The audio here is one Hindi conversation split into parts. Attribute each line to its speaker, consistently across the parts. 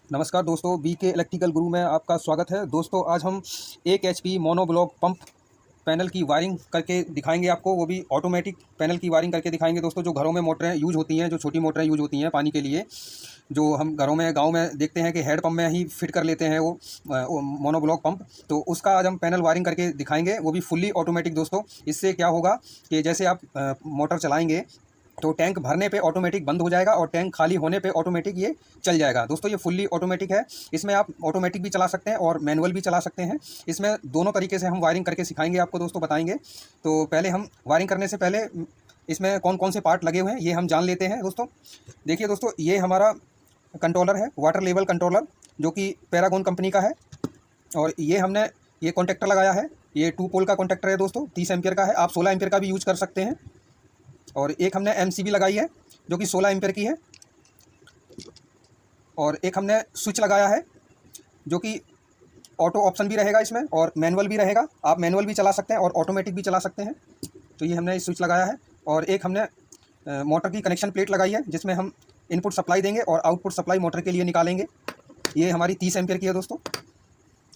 Speaker 1: नमस्कार दोस्तों, बीके इलेक्ट्रिकल गुरु में आपका स्वागत है। दोस्तों आज हम 1 एचपी मोनोब्लॉक पंप पैनल की वायरिंग करके दिखाएंगे आपको, वो भी ऑटोमेटिक पैनल की वायरिंग करके दिखाएंगे। दोस्तों जो घरों में मोटरें यूज होती हैं, जो छोटी मोटरें यूज होती हैं पानी के लिए, जो हम घरों में गांव में देखते हैं कि हेड पंप में ही फिट कर लेते हैं वो मोनोब्लॉक पंप, तो उसका आज हम पैनल वायरिंग करके दिखाएंगे, वो भी फुल्ली ऑटोमेटिक। दोस्तों इससे क्या होगा कि जैसे आप मोटर चलाएंगे तो टैंक भरने पे ऑटोमेटिक बंद हो जाएगा और टैंक खाली होने पे ऑटोमेटिक ये चल जाएगा। दोस्तों ये फुल्ली ऑटोमेटिक है। इसमें आप ऑटोमेटिक भी चला सकते हैं और मैनुअल भी चला सकते हैं। इसमें दोनों तरीके से हम वायरिंग करके सिखाएंगे आपको, दोस्तों बताएंगे। तो पहले हम वायरिंग करने से पहले इसमें कौन कौन से पार्ट लगे हुए हैं ये हम जान लेते हैं। दोस्तों देखिए दोस्तों, ये हमारा कंट्रोलर है, वाटर लेवल कंट्रोलर, जो कि पैरागॉन कंपनी का है। और ये हमने ये कॉन्टेक्टर लगाया है, ये 2 पोल का कॉन्टेक्टर है दोस्तों, 30 एम्पियर का है। आप 16 एम्पियर का भी यूज कर सकते हैं। और एक हमने एमसीबी लगाई है जो कि 16 एम्पियर की है। और एक हमने स्विच लगाया है जो कि ऑटो ऑप्शन भी रहेगा इसमें और मैनुअल भी रहेगा। आप मैनुअल भी चला सकते हैं और ऑटोमेटिक भी चला सकते हैं। तो ये हमने स्विच लगाया है। और एक हमने मोटर की कनेक्शन प्लेट लगाई है जिसमें हम इनपुट सप्लाई देंगे और आउटपुट सप्लाई मोटर के लिए निकालेंगे। ये हमारी 30 एम्पियर की है दोस्तों।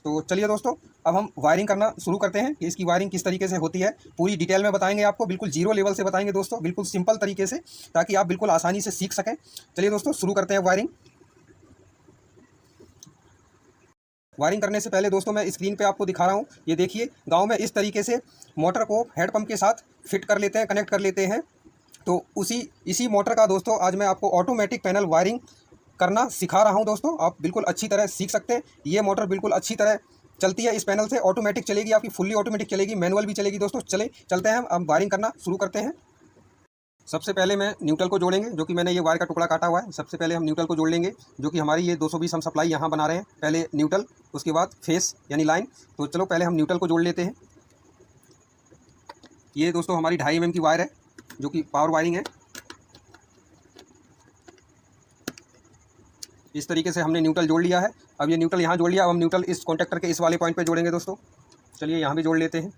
Speaker 1: तो चलिए दोस्तों, अब हम वायरिंग करना शुरू करते हैं कि इसकी वायरिंग किस तरीके से होती है। पूरी डिटेल में बताएंगे आपको, बिल्कुल जीरो लेवल से बताएंगे दोस्तों, बिल्कुल सिंपल तरीके से, ताकि आप बिल्कुल आसानी से सीख सकें। चलिए दोस्तों शुरू करते हैं वायरिंग। वायरिंग करने से पहले दोस्तों मैं स्क्रीन पे आपको दिखा रहा हूँ, ये देखिए गांव में इस तरीके से मोटर को हेडपम्प के साथ फिट कर लेते हैं, कनेक्ट कर लेते हैं। तो इसी मोटर का दोस्तों आज मैं आपको ऑटोमेटिक पैनल वायरिंग करना सिखा रहा हूं। दोस्तों आप बिल्कुल अच्छी तरह सीख सकते हैं। ये मोटर बिल्कुल अच्छी तरह चलती है, इस पैनल से ऑटोमेटिक चलेगी, आपकी फुल्ली ऑटोमेटिक चलेगी, मैनुअल भी चलेगी। दोस्तों चलते हैं, हम वायरिंग करना शुरू करते हैं। सबसे पहले मैं न्यूट्रल को जोड़ेंगे, जो कि मैंने ये वायर का टुकड़ा काटा हुआ है। सबसे पहले हम न्यूट्रल को जोड़ लेंगे, जो कि हमारी ये 220 हम सप्लाई यहाँ बना रहे हैं। पहले न्यूट्रल, उसके बाद फेस यानी लाइन। तो चलो पहले हम न्यूट्रल को जोड़ लेते हैं। ये दोस्तों हमारी 2.5 mm की वायर है, जो कि पावर वायरिंग है। इस तरीके से हमने न्यूट्रल जोड़ लिया है। अब ये न्यूट्रल यहाँ जोड़ लिया। अब हम न्यूट्रल इस कॉन्टेक्टर के इस वाले पॉइंट पे जोड़ेंगे दोस्तों। चलिए यहाँ भी जोड़ लेते हैं।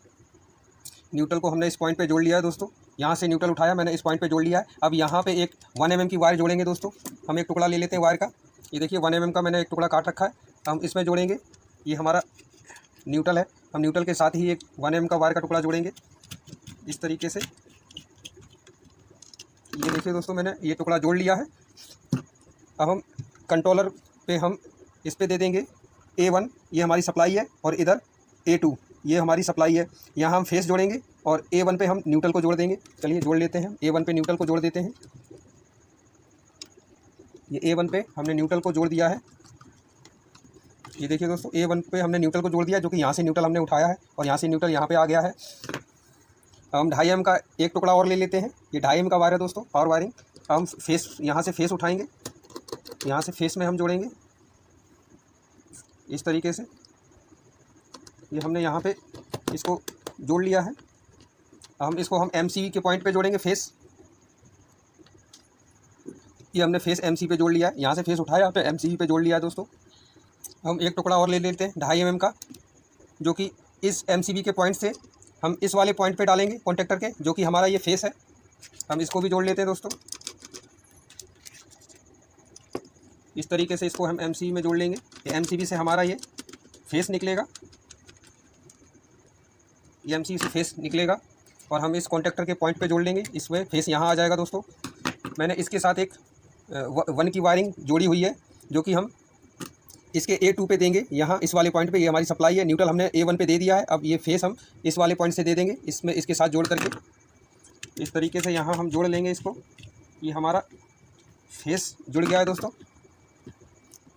Speaker 1: न्यूट्रल को हमने इस पॉइंट पे जोड़ लिया है दोस्तों। यहाँ से न्यूट्रल उठाया मैंने, इस पॉइंट पे जोड़ लिया है। अब यहाँ पे एक 1 mm की वायर जोड़ेंगे दोस्तों। हम एक टुकड़ा ले लेते हैं वायर का। ये देखिए 1 mm का मैंने एक टुकड़ा काट रखा है, हम इसमें जोड़ेंगे। ये हमारा न्यूट्रल है, हम न्यूट्रल के साथ ही एक 1 mm का वायर का टुकड़ा जोड़ेंगे इस तरीके से। ये देखिए दोस्तों, मैंने ये टुकड़ा जोड़ लिया है। अब हम कंट्रोलर पे हम इस पे दे देंगे A1, ये हमारी सप्लाई है, और इधर A2 ये हमारी सप्लाई है। यहाँ हम फेस जोड़ेंगे और A1 पे हम न्यूट्रल को जोड़ देंगे। चलिए जोड़ लेते हैं, A1 पे न्यूट्रल को जोड़ देते हैं। ये A1 पे हमने न्यूट्रल को जोड़ दिया है। ये देखिए दोस्तों, A1 पे हमने न्यूट्रल को जोड़ दिया, जो कि यहाँ से न्यूट्रल हमने उठाया है और यहाँ से न्यूट्रल यहाँ पे आ गया है। अब हम 2.5 mm का एक टुकड़ा और ले लेते हैं। ये 2.5 mm का वायर है दोस्तों, पावर वायरिंग। अब हम फेस, यहाँ से फेस उठाएंगे, यहाँ से फेस में हम जोड़ेंगे इस तरीके से। ये हमने यहाँ पे इसको जोड़ लिया है। हम इसको हम एमसीबी के पॉइंट पे जोड़ेंगे, फेस। ये हमने फेस एमसी पे जोड़ लिया है, यहाँ से फेस उठाया तो एमसीबी पे जोड़ लिया है दोस्तों। हम एक टुकड़ा और ले लेते हैं 2.5 mm का, जो कि इस एमसीबी के पॉइंट से हम इस वाले पॉइंट पे डालेंगे कॉन्टेक्टर के, जो कि हमारा ये फेस है। हम इसको भी जोड़ लेते हैं दोस्तों। इस तरीके से इसको हम एमसीबी में जोड़ लेंगे। ये एमसीबी से हमारा ये फेस निकलेगा, ये एमसीबी से फेस निकलेगा और हम इस कॉन्टेक्टर के पॉइंट पे जोड़ लेंगे। इसमें फेस यहाँ आ जाएगा दोस्तों। मैंने इसके साथ एक 1 की वायरिंग जोड़ी हुई है, जो कि हम इसके A2 पे देंगे, यहाँ इस वाले पॉइंट पे। ये हमारी सप्लाई है, न्यूट्रल हमने A1 पे दे दिया है। अब ये फेस हम इस वाले पॉइंट से दे देंगे, इसमें इसके साथ जोड़ करके इस तरीके से यहाँ हम जोड़ लेंगे इसको। ये हमारा फेस जुड़ गया है दोस्तों।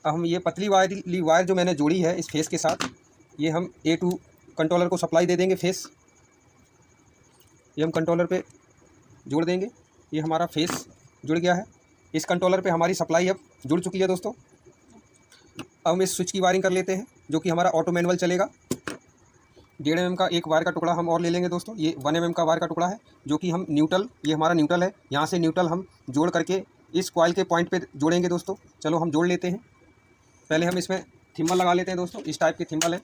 Speaker 1: अब हम ये पतली वायर जो मैंने जोड़ी है इस फेस के साथ, ये हम A2 कंट्रोलर को सप्लाई दे देंगे, फेस। ये हम कंट्रोलर पे जोड़ देंगे। ये हमारा फेस जुड़ गया है। इस कंट्रोलर पे हमारी सप्लाई अब जुड़ चुकी है दोस्तों। अब हम इस स्विच की वायरिंग कर लेते हैं, जो कि हमारा ऑटो मैनुअल चलेगा। 1.5 mm का एक वायर का टुकड़ा हम और ले लेंगे दोस्तों। ये 1 mm का वायर का टुकड़ा है, जो कि हम न्यूट्रल, ये हमारा न्यूट्रल है, यहाँ से न्यूट्रल हम जोड़ करके इस कॉइल के पॉइंट पे जोड़ेंगे दोस्तों। चलो हम जोड़ लेते हैं। पहले हम इसमें थिम्बल लगा लेते हैं दोस्तों। इस टाइप के थिम्बल है,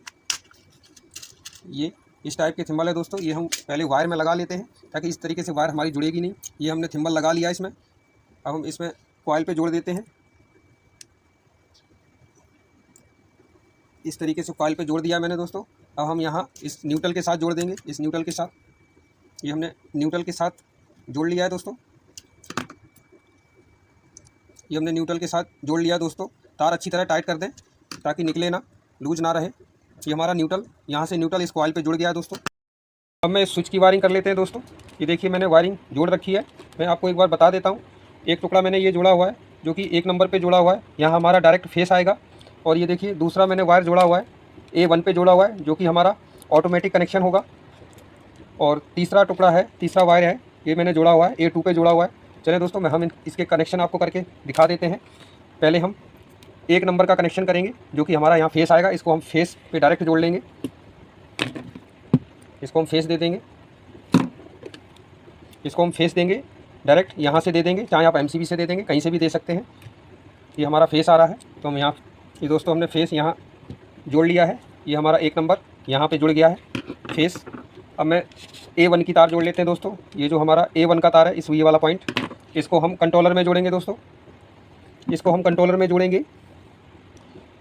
Speaker 1: ये इस टाइप के थिम्बल है दोस्तों। ये हम पहले वायर में लगा लेते हैं, ताकि इस तरीके से वायर हमारी जुड़ेगी नहीं। ये हमने थिम्बल लगा लिया इसमें। अब हम इसमें कॉइल पे जोड़ देते हैं। इस तरीके से कॉइल पे जोड़ दिया मैंने दोस्तों। अब हम यहाँ इस न्यूट्रल के साथ जोड़ देंगे, इस न्यूट्रल के साथ। ये हमने न्यूट्रल के साथ जोड़ लिया है दोस्तों, ये हमने न्यूट्रल के साथ जोड़ लिया दोस्तों। तार अच्छी तरह टाइट कर दें ताकि निकले ना, लूज ना रहे। ये हमारा न्यूट्रल, यहाँ से न्यूट्रल इस कॉइल पे जुड़ गया है दोस्तों। अब मैं स्विच की वायरिंग कर लेते हैं दोस्तों। ये देखिए मैंने वायरिंग जोड़ रखी है, मैं आपको एक बार बता देता हूँ। एक टुकड़ा मैंने ये जोड़ा हुआ है जो कि 1 नंबर पे जोड़ा हुआ है, यहाँ हमारा डायरेक्ट फेस आएगा। और ये देखिए दूसरा मैंने वायर जोड़ा हुआ है A1 पे जोड़ा हुआ है जो कि हमारा ऑटोमेटिक कनेक्शन होगा। और तीसरा टुकड़ा है, तीसरा वायर है, ये मैंने जोड़ा हुआ है A2 पे जोड़ा हुआ है। चलिए दोस्तों हम इसके कनेक्शन आपको करके दिखा देते हैं। पहले हम 1 नंबर का कनेक्शन करेंगे जो कि हमारा यहाँ फेस आएगा, इसको हम फेस पे डायरेक्ट जोड़ लेंगे। इसको हम फेस दे देंगे, इसको हम फेस देंगे डायरेक्ट यहाँ से दे देंगे, चाहे आप MCB से दे देंगे, कहीं से भी दे सकते हैं। ये हमारा फेस आ रहा है तो हम यहाँ, ये दोस्तों हमने फेस यहाँ जोड़ लिया है। ये हमारा 1 नंबर यहाँ पे जुड़ गया है फेस। अब मैं A1 की तार जोड़ लेते हैं दोस्तों। ये जो हमारा A1 का तार है, इस ये वाला पॉइंट, इसको हम कंट्रोलर में जोड़ेंगे दोस्तों। इसको हम कंट्रोलर में जोड़ेंगे,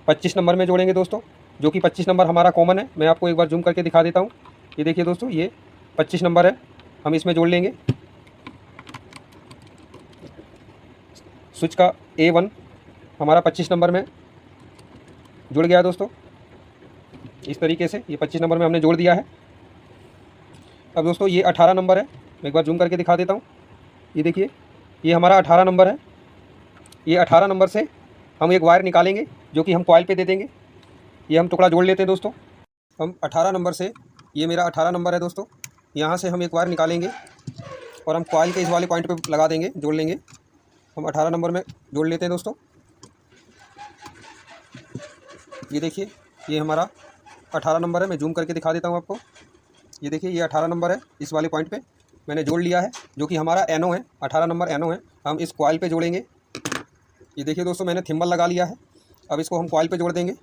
Speaker 1: 25 नंबर में जोड़ेंगे दोस्तों, जो कि 25 नंबर हमारा कॉमन है। मैं आपको एक बार जूम करके दिखा देता हूँ। ये देखिए दोस्तों, ये 25 नंबर है, हम इसमें जोड़ लेंगे। स्विच का A1 हमारा 25 नंबर में जुड़ गया दोस्तों। इस तरीके से ये 25 नंबर में हमने जोड़ दिया है। अब दोस्तों ये 18 नंबर है, मैं एक बार जूम करके दिखा देता हूँ। ये देखिए ये हमारा 18 नंबर है। ये 18 नंबर से हम एक वायर निकालेंगे जो कि हम कॉइल पे दे देंगे। ये हम टुकड़ा जोड़ लेते हैं दोस्तों। हम 18 नंबर से, ये मेरा 18 नंबर है दोस्तों, यहाँ से हम एक वायर निकालेंगे और हम कॉइल के इस वाले पॉइंट पे लगा देंगे, जोड़ लेंगे। हम 18 नंबर में जोड़ लेते हैं दोस्तों। ये देखिए ये हमारा 18 नंबर है, मैं जूम करके दिखा देता हूँ आपको। ये देखिए ये 18 नंबर है, इस वाले पॉइंट पे मैंने जोड़ लिया है जो कि हमारा NO है, 18 नंबर NO है। हम इस कॉइल पे जोड़ेंगे। ये देखिए दोस्तों मैंने थिम्बल लगा लिया है, अब इसको हम कॉइल पे जोड़ देंगे।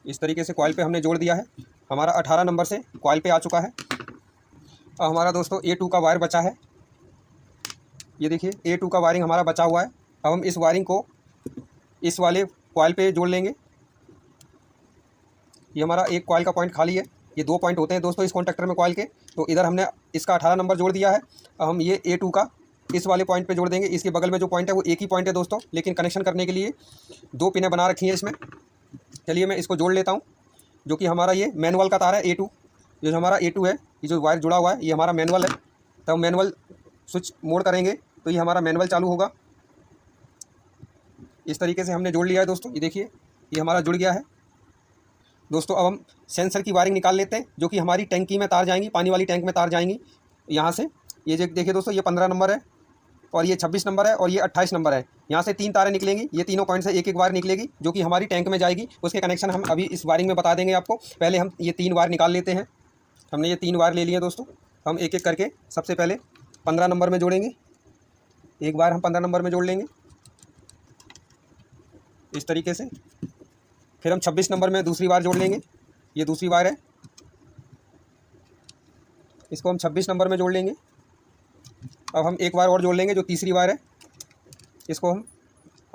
Speaker 1: इस तरीके से कॉइल पे हमने जोड़ दिया है। हमारा 18 नंबर से कॉइल पे आ चुका है। अब हमारा दोस्तों A2 का वायर बचा है। ये देखिए A2 का वायरिंग हमारा बचा हुआ है। अब हम इस वायरिंग को इस वाले कॉइल पे जोड़ लेंगे। ये हमारा एक कॉइल का पॉइंट खाली है, ये 2 पॉइंट होते हैं दोस्तों इस कॉन्टैक्टर में कॉइल के। तो इधर हमने इसका 18 नंबर जोड़ दिया है। अब हम ये A2 का इस वाले पॉइंट पे जोड़ देंगे। इसके बगल में जो पॉइंट है वो एक ही पॉइंट है दोस्तों, लेकिन कनेक्शन करने के लिए 2 पिनें बना रखी हैं इसमें। चलिए मैं इसको जोड़ लेता हूँ, जो कि हमारा ये मैनुअल का तार है A2। ये जो हमारा A2 है, ये जो वायर जुड़ा हुआ है, ये हमारा मैनुअल है। तब मैनुअल स्विच मोड करेंगे तो ये हमारा मैनुअल चालू होगा। इस तरीके से हमने जोड़ लिया है दोस्तों। ये देखिए ये हमारा जुड़ गया है दोस्तों। अब हम सेंसर की वायरिंग निकाल लेते हैं जो कि हमारी टैंकी में तार जाएंगी, पानी वाली टैंक में तार जाएंगी यहाँ से। ये देखिए दोस्तों, ये 15 नंबर है और ये 26 नंबर है और ये 28 नंबर है। यहाँ से 3 तारें निकलेंगी, ये तीनों पॉइंट से एक एक वायर निकलेगी जो कि हमारी टैंक में जाएगी। उसके कनेक्शन हम अभी इस वायरिंग में बता देंगे आपको। पहले हम ये 3 वायर निकाल लेते हैं। हमने ये 3 वायर ले लिए दोस्तों। हम एक एक करके सबसे पहले 15 नंबर में जोड़ेंगे। एक बार हम 15 नंबर में जोड़ लेंगे इस तरीके से। फिर हम 26 नंबर में दूसरी वायर जोड़ लेंगे। ये दूसरी वायर है, इसको हम 26 नंबर में जोड़ लेंगे। अब हम एक वायर और जोड़ लेंगे जो तीसरी वायर है, इसको हम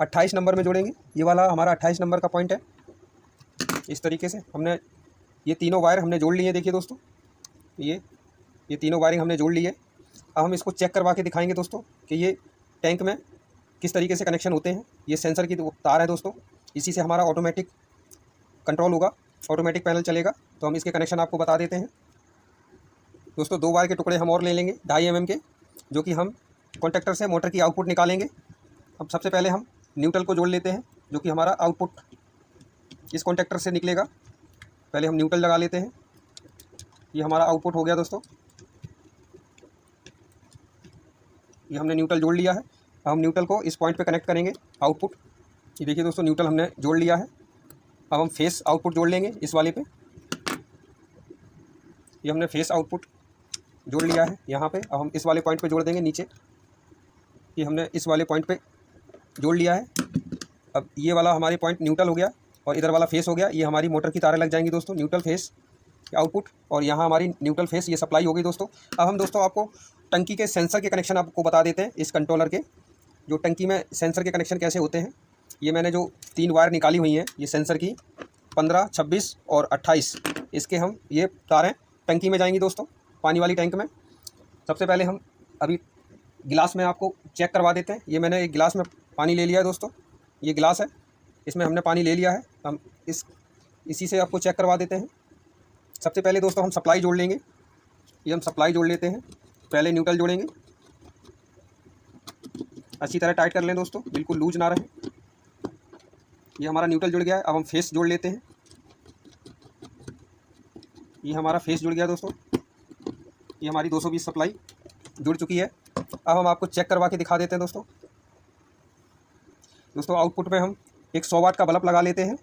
Speaker 1: 28 नंबर में जोड़ेंगे। ये वाला हमारा 28 नंबर का पॉइंट है। इस तरीके से हमने ये तीनों वायर हमने जोड़ लिए हैं। देखिए दोस्तों ये तीनों वायरिंग हमने जोड़ ली है। अब हम इसको चेक करवा के दिखाएंगे दोस्तों कि ये टैंक में किस तरीके से कनेक्शन होते हैं। ये सेंसर की तार है दोस्तों, इसी से हमारा ऑटोमेटिक कंट्रोल होगा, ऑटोमेटिक पैनल चलेगा। तो हम इसके कनेक्शन आपको बता देते हैं दोस्तों। 2 वायर के टुकड़े हम और ले लेंगे 2.5 mm के, जो कि हम कॉन्टैक्टर से मोटर की आउटपुट निकालेंगे। अब सबसे पहले हम न्यूट्रल को जोड़ लेते हैं जो कि हमारा आउटपुट इस कॉन्टैक्टर से निकलेगा। पहले हम न्यूट्रल लगा लेते हैं। ये हमारा आउटपुट हो गया दोस्तों, ये हमने न्यूट्रल जोड़ लिया है। अब हम न्यूट्रल को इस पॉइंट पे कनेक्ट करेंगे आउटपुट। ये देखिए दोस्तों न्यूट्रल हमने जोड़ लिया है। अब हम फेस आउटपुट जोड़ लेंगे इस वाले पे। ये हमने फेस आउटपुट जोड़ लिया है यहाँ पे। अब हम इस वाले पॉइंट पे जोड़ देंगे नीचे। ये हमने इस वाले पॉइंट पे जोड़ लिया है। अब ये वाला हमारी पॉइंट न्यूट्रल हो गया और इधर वाला फेस हो गया। ये हमारी मोटर की तारें लग जाएंगी दोस्तों, न्यूट्रल फेस आउटपुट, और यहाँ हमारी न्यूट्रल फेस ये सप्लाई हो गई दोस्तों। अब हम दोस्तों आपको टंकी के सेंसर के कनेक्शन आपको बता देते हैं। इस कंट्रोलर के जो टंकी में सेंसर के कनेक्शन कैसे होते हैं, ये मैंने जो 3 वायर निकाली हुई हैं ये सेंसर की, 15, 26 और 28। इसके हम ये तारें टंकी में जाएंगी दोस्तों, पानी वाली टैंक में। सबसे पहले हम अभी गिलास में आपको चेक करवा देते हैं। ये मैंने एक गिलास में पानी ले लिया है दोस्तों, ये गिलास है, इसमें हमने पानी ले लिया है। हम इसी से आपको चेक करवा देते हैं। सबसे पहले दोस्तों हम सप्लाई जोड़ लेंगे, ये हम सप्लाई जोड़ लेते हैं। पहले न्यूट्रल जोड़ेंगे, अच्छी तरह टाइट कर लें दोस्तों, बिल्कुल लूज ना रहे। ये हमारा न्यूट्रल जुड़ गया है। अब हम फेस जोड़ लेते हैं। ये हमारा फेस जुड़ गया दोस्तों, ये हमारी 220 सप्लाई जुड़ चुकी है। अब हम आपको चेक करवा के दिखा देते हैं दोस्तों। आउटपुट में हम एक 100 वाट का बल्ब लगा लेते हैं।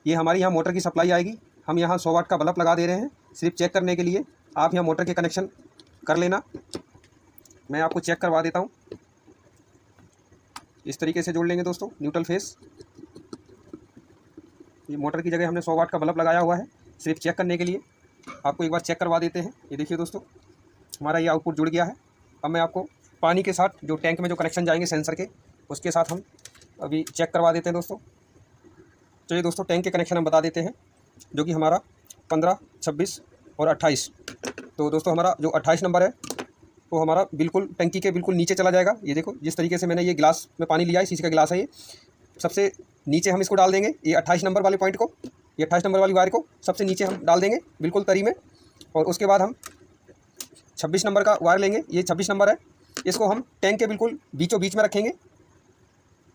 Speaker 1: ये हमारी यहाँ मोटर की सप्लाई आएगी, हम यहाँ 100 वाट का बल्ब लगा दे रहे हैं सिर्फ चेक करने के लिए। आप यहाँ मोटर के कनेक्शन कर लेना, मैं आपको चेक करवा देता हूँ। इस तरीके से जोड़ लेंगे दोस्तों न्यूट्रल फेस। ये मोटर की जगह हमने 100 वाट का बल्ब लगाया हुआ है सिर्फ चेक करने के लिए। आपको एक बार चेक करवा देते हैं। ये देखिए दोस्तों, हमारा ये आउटपुट जुड़ गया है। अब मैं आपको पानी के साथ जो टैंक में जो कनेक्शन जाएंगे सेंसर के, उसके साथ हम अभी चेक करवा देते हैं दोस्तों। चलिए दोस्तों, टैंक के कनेक्शन हम बता देते हैं, जो कि हमारा 15, 26 और 28। तो दोस्तों हमारा जो 28 नंबर है वो हमारा बिल्कुल टंकी के बिल्कुल नीचे चला जाएगा। ये देखो, जिस तरीके से मैंने ये गिलास में पानी लिया है, शीशे का गिलास है, ये सबसे नीचे हम इसको डाल देंगे। ये 28 नंबर वाले पॉइंट को, ये 28 नंबर वाली वायर को सबसे नीचे हम डाल देंगे बिल्कुल तरी में। और उसके बाद हम 26 नंबर का वायर लेंगे, ये 26 नंबर है, इसको हम टैंक के बिल्कुल बीचों बीच में रखेंगे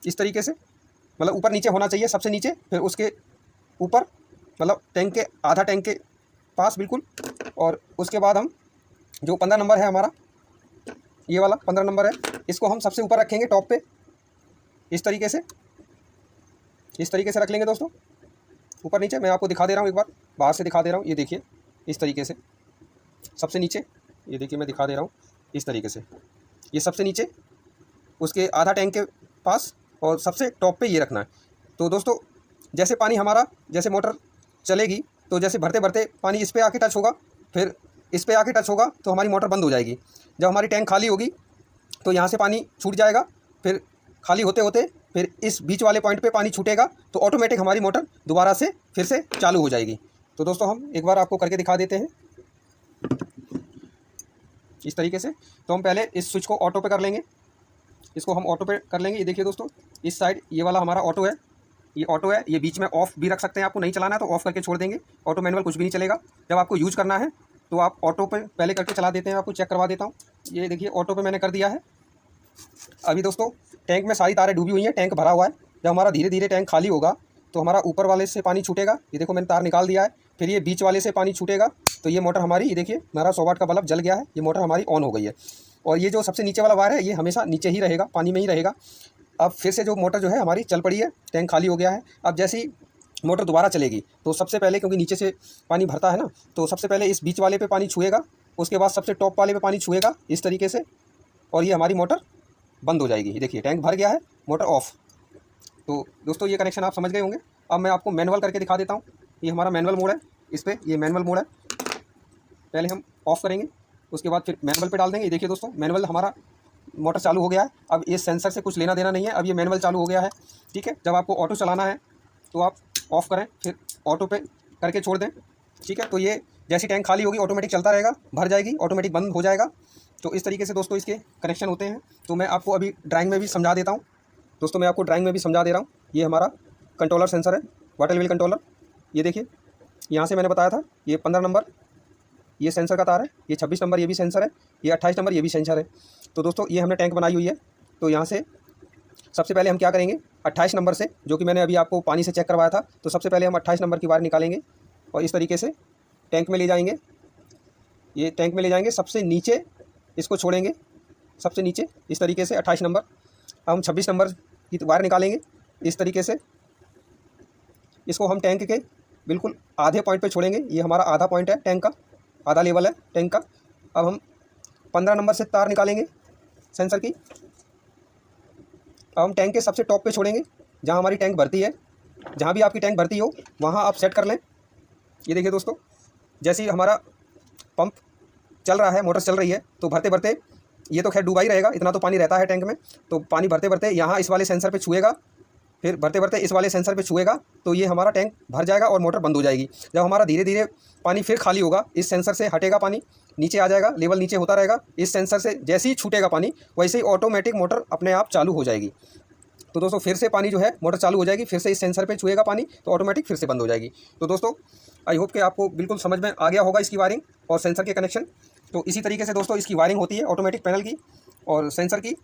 Speaker 1: इस तरीके से। मतलब ऊपर नीचे होना चाहिए सबसे नीचे, फिर उसके ऊपर मतलब टैंक के आधा टैंक के पास बिल्कुल। और उसके बाद हम जो 15 नंबर है हमारा, ये वाला 15 नंबर है, इसको हम सबसे ऊपर रखेंगे टॉप पे इस तरीके से रख लेंगे दोस्तों, ऊपर नीचे। मैं आपको दिखा दे रहा हूँ, एक बार बाहर से दिखा दे रहा हूँ। ये देखिए इस तरीके से सबसे नीचे, ये देखिए मैं दिखा दे रहा हूँ इस तरीके से। ये सबसे नीचे उसके आधा टैंक के पास और सबसे टॉप पे ये रखना है। तो दोस्तों जैसे पानी हमारा, जैसे मोटर चलेगी तो जैसे भरते भरते पानी इस पर आके टच होगा, फिर इस पर आके टच होगा तो हमारी मोटर बंद हो जाएगी। जब हमारी टैंक खाली होगी तो यहाँ से पानी छूट जाएगा, फिर खाली होते होते फिर इस बीच वाले पॉइंट पे पानी छूटेगा, तो ऑटोमेटिक हमारी मोटर दोबारा से फिर से चालू हो जाएगी। तो दोस्तों हम एक बार आपको करके दिखा देते हैं इस तरीके से। तो हम पहले इस स्विच को ऑटो पे कर लेंगे, इसको हम ऑटो पे कर लेंगे। ये देखिए दोस्तों, इस साइड ये वाला हमारा ऑटो है, ये ऑटो है। ये बीच में ऑफ़ भी रख सकते हैं, आपको नहीं चलाना है तो ऑफ़ करके छोड़ देंगे। ऑटो मैनुअल कुछ भी नहीं चलेगा। जब आपको यूज़ करना है तो आप ऑटो पे पहले करके चला देते हैं। आपको चेक करवा देता हूँ। ये देखिए ऑटो पे मैंने कर दिया है। अभी दोस्तों टैंक में सारी तारें डूबी हुई हैं, टैंक भरा हुआ है। जब हमारा धीरे धीरे टैंक खाली होगा तो हमारा ऊपर वाले से पानी छूटेगा। ये देखो मैंने तार निकाल दिया है, फिर ये बीच वाले से पानी छूटेगा तो ये मोटर हमारी, ये देखिए हमारा 100 वाट का बल्ब जल गया है, ये मोटर हमारी ऑन हो गई है। और ये जो सबसे नीचे वाला वायर है ये हमेशा नीचे ही रहेगा, पानी में ही रहेगा। अब फिर से जो मोटर जो है हमारी चल पड़ी है, टैंक खाली हो गया है। अब जैसे ही मोटर दोबारा चलेगी तो सबसे पहले, क्योंकि नीचे से पानी भरता है ना, तो सबसे पहले इस बीच वाले पे पानी छुएगा, उसके बाद सबसे टॉप वाले पे पानी छुएगा इस तरीके से, और ये हमारी मोटर बंद हो जाएगी। देखिए टैंक भर गया है, मोटर ऑफ। तो दोस्तों ये कनेक्शन आप समझ गए होंगे। अब मैं आपको मैनुअल करके दिखा देता हूँ। ये हमारा मैनुअल मोड है, इस पर ये मैनुअल मोड है। पहले हम ऑफ़ करेंगे, उसके बाद फिर मैनुअल पे डाल देंगे। ये देखिए दोस्तों, मैनुअल हमारा मोटर चालू हो गया है। अब ये सेंसर से कुछ लेना देना नहीं है, अब ये मैनुअल चालू हो गया है। ठीक है, जब आपको ऑटो चलाना है तो आप ऑफ़ करें, फिर ऑटो पे करके छोड़ दें। ठीक है, तो ये जैसी टैंक खाली होगी ऑटोमेटिक चलता रहेगा, भर जाएगी, ऑटोमेटिक बंद हो जाएगा। तो इस तरीके से दोस्तों इसके कनेक्शन होते हैं। तो मैं आपको अभी ड्राइंग में भी समझा देता हूँ दोस्तों, मैं आपको ड्राइंग में भी समझा दे रहा हूँ। ये हमारा कंट्रोलर सेंसर है, वाटर लेवल कंट्रोलर। ये देखिए यहाँ से मैंने बताया था, ये 15 नंबर ये सेंसर का तार है, ये 26 नंबर ये भी सेंसर है, ये 28 नंबर ये भी सेंसर है। तो दोस्तों ये हमने टैंक बनाई हुई है। तो यहाँ से सबसे पहले हम क्या करेंगे, 28 नंबर से, जो कि मैंने अभी आपको पानी से चेक करवाया था, तो सबसे पहले हम 28 नंबर की वायर निकालेंगे और इस तरीके से टैंक में ले जाएंगे। ये टैंक में ले जाएंगे, सबसे नीचे इसको छोड़ेंगे, सबसे नीचे इस तरीके से 28 नंबर। अब हम 26 नंबर की वायर निकालेंगे इस तरीके से, इसको हम टैंक के बिल्कुल आधे पॉइंट पे छोड़ेंगे। ये हमारा आधा पॉइंट है टैंक का, आधा लेवल है टैंक का। अब हम 15 नंबर से तार निकालेंगे सेंसर की। अब हम टैंक के सबसे टॉप पे छोड़ेंगे, जहाँ हमारी टैंक भरती है, जहाँ भी आपकी टैंक भरती हो वहाँ आप सेट कर लें। ये देखिए दोस्तों, जैसे ही हमारा पंप चल रहा है, मोटर चल रही है, तो भरते भरते, ये तो खैर डूबा ही रहेगा, इतना तो पानी रहता है टैंक में, तो पानी भरते भरते यहाँ इस वाले सेंसर पे छुएगा, फिर भरते भरते इस वाले सेंसर पे छुएगा तो ये हमारा टैंक भर जाएगा और मोटर बंद हो जाएगी। जब हमारा धीरे धीरे पानी फिर खाली होगा, इस सेंसर से हटेगा पानी, नीचे आ जाएगा, लेवल नीचे होता रहेगा। इस सेंसर से जैसे ही छूटेगा पानी वैसे ही ऑटोमेटिक मोटर अपने आप चालू हो जाएगी। तो दोस्तों फिर से पानी जो है मोटर चालू हो जाएगी, फिर से इस सेंसर पे छुएगा पानी तो ऑटोमेटिक फिर से बंद हो जाएगी। तो दोस्तों आई होप कि आपको बिल्कुल समझ में आ गया होगा इसकी वायरिंग और सेंसर के कनेक्शन। तो इसी तरीके से दोस्तों इसकी वायरिंग होती है ऑटोमेटिक पैनल की और सेंसर की।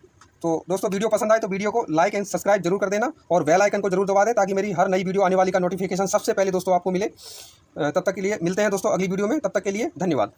Speaker 1: तो दोस्तों वीडियो पसंद आए तो वीडियो को लाइक एंड सब्सक्राइब जरूर कर देना और बेल आइकन को जरूर दबा दें ताकि मेरी हर नई वीडियो आने वाली का नोटिफिकेशन सबसे पहले दोस्तों आपको मिले। तब तक के लिए मिलते हैं दोस्तों अगली वीडियो में, तब तक के लिए धन्यवाद।